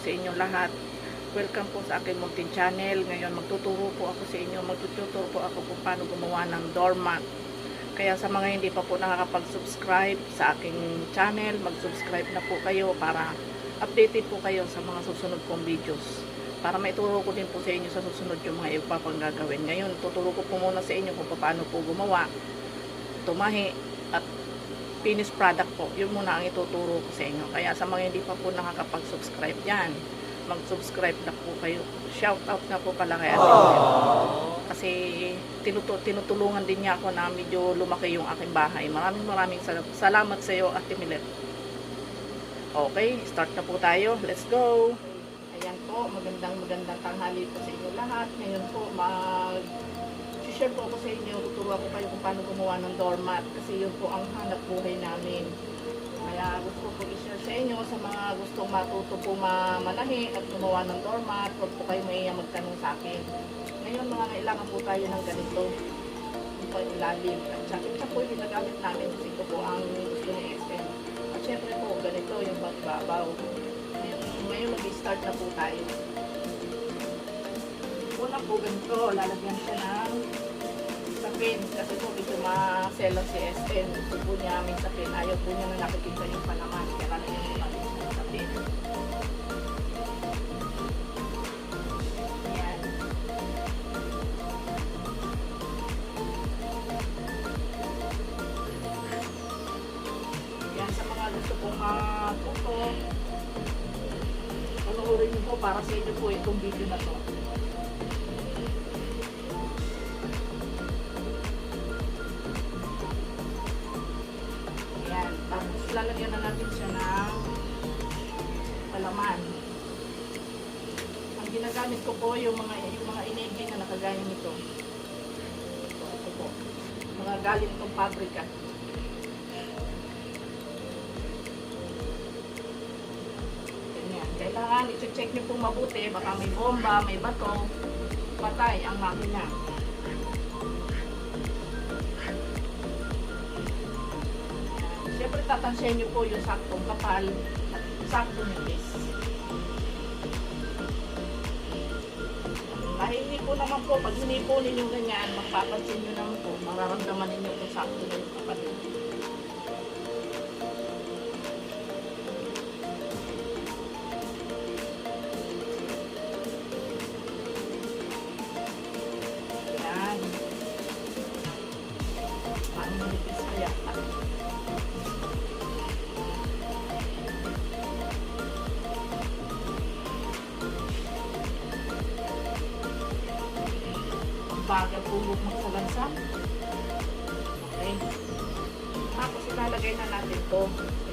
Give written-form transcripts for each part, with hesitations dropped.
sa inyo lahat. Welcome po sa aking munting channel. Ngayon magtuturo po ako sa inyo, magtuturo po ako kung paano gumawa ng doormat. Kaya sa mga hindi pa po nakakapag-subscribe sa aking channel, mag-subscribe na po kayo para updated po kayo sa mga susunod kong videos. Para maituro ko din po sa inyo sa susunod yung mga iba pang gagawin. Ngayon, tuturo ko po muna sa inyo kung paano po gumawa, tumahi, at finished product po. Yun muna ang ituturo ko sa inyo. Kaya sa mga hindi pa po nakakapag-subscribe dyan, mag-subscribe na po kayo. Shout out na po pala kay Ate Milet. Kasi tinutulungan din niya ako na medyo lumaki yung aking bahay. Maraming salamat sa iyo, Ate Milet. Okay, start na po tayo. Let's go! Ayan po, magandang tanghali po sa inyo lahat. Ngayon po, share po ako sa inyo, tuturo ko kayo kung paano gumawa ng doormat kasi yun po ang hanap buhay namin. Kaya gusto ko i-share sa inyo sa mga gustong matuto po manahi at gumawa ng doormat. Huwag po kayo maiya magtanong sa akin. Ngayon mga kailangan po tayo ng ganito. Ito po yung ilalim. At ito po yung ginagamit namin kasi ito po ang gusto ni SM. At syempre po ganito yung magbabaw. Ngayon mag-start na po tayo. Una po ganito, lalagyan siya ng sapin kasi po medyo maselan si SM. Gusto po niya aming sapin. Ayaw po niya na nakikita yung palaman. Kaya lalagyan niya namin ng sapin. Ayan. Ayan, sa mga gusto pong matuto, panoorin niyo po para sa inyo po itong video na to. Tapos lalagyan na natin siya ng palaman. Ang ginagamit ko po yung mga inegin na nakagaya nito. Ito po. Mga galing itong pabrika. Ganyan. Kailangan i-check nyo pong mabuti. Baka may bomba, may bato. Patay ang makina. Siyempre tatansiyan nyo po yung saktong kapal at saktong nipis. Mahihingi po naman po, pag hinipo ninyo ganyan, mapapansin nyo naman po, mararamdaman ninyo kung sakto na yung kapal. Yan. Paano nipis kaya? Bagal pulog magsalansan. Okay. Tapos ilalagay na natin ito.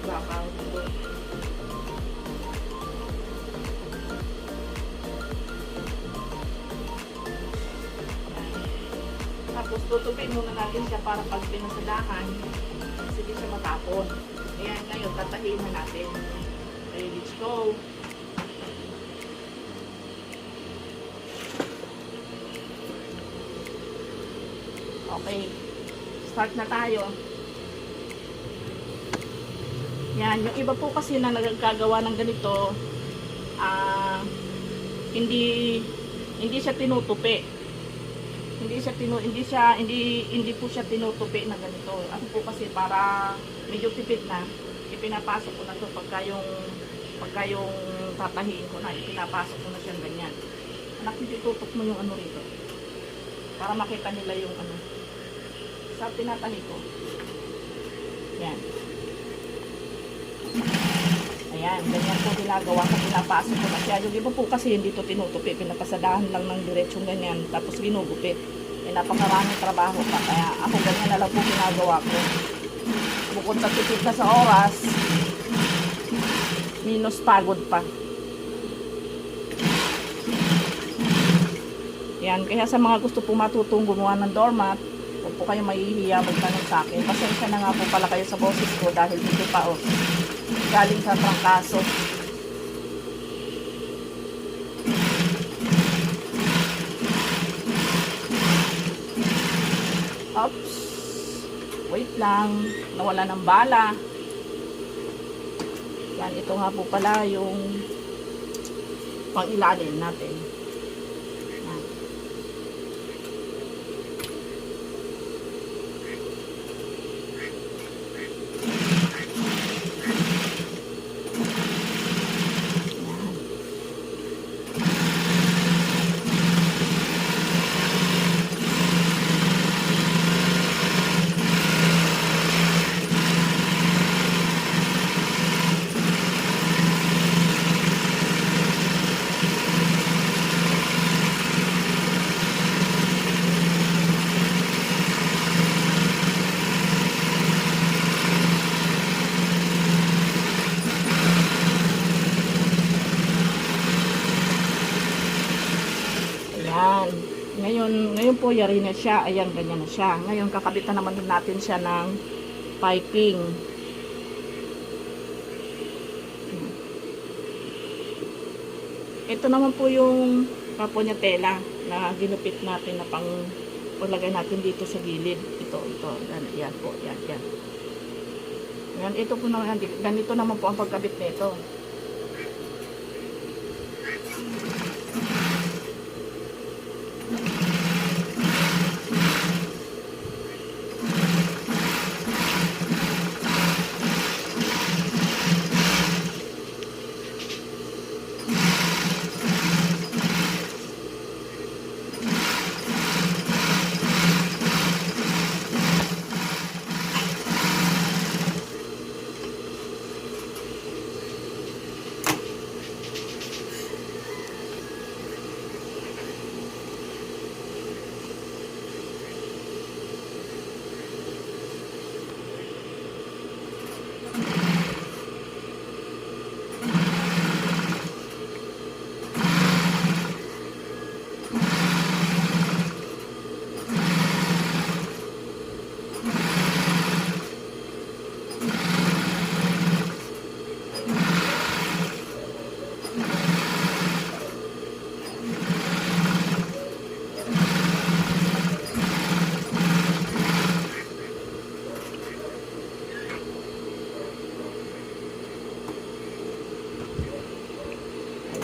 Ibabaw ito. Tapos tutupin muna natin siya para pag pinasadahan, hindi siya matapon. Ayan, ngayon tatahiin na natin. Okay, let's go. Okay, start na tayo. Yan, yung iba po kasi na nagagawa ng ganito, hindi siya tinutupi. Hindi po siya tinutupi na ganito. Ano po kasi para medyo tipid na, ipinapasok ko na to pagka yung tatahiin ko na, ipinapasok ko na siya ganyan. Anak, tutok mo yung ano rito. Para makita nila yung ano. Sa tinatahi ko. Yan. Ayan, ganyan po ginagawa sa pinapasok ko na siya. Yung iba po kasi hindi ito tinutupi. Pinapasadahan lang ng diretsong ganyan. Tapos ginugupit. Eh, napakaraming trabaho pa. Kaya ako ganyan na lang po ginagawa ko. Bukod sa tipid na sa oras, minus pagod pa. Yan, kaya sa mga gusto po matutong gumawa ng doormat, huwag po kayo mahihiya magtanong sa akin. Pasensya na nga po pala kayo sa boses ko dahil dito pa galing sa trangkaso. Oops. Wait lang. Nawala ng bala. Yan, ito nga po pala yung pang ilalim natin. Yan. Ayan. Ngayon po, yari na siya. Ayan, ganyan na siya. Ngayon, kakabitan naman din natin siya ng piping. Ito naman po yung kapo niya tela na ginupit natin na pang palagay natin dito sa gilid. Ito. Yan po, yan. Yan, ito po naman, ganito naman po ang pagkabit nito.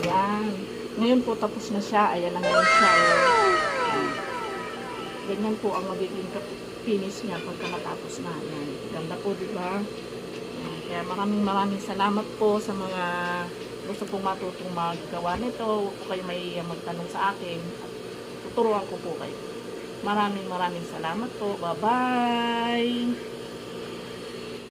Ayan. Ngayon po tapos na siya. Ayan na ngayon siya. Ganyan po ang magiging finish niya pagka natapos na. Ayan. Ganda po, diba? Ayan. Kaya maraming salamat po sa mga gusto pong matutong maggawa nito. Huwag po kayo may magtanong sa akin. At tuturuan ko po kayo. Maraming salamat po. Bye-bye!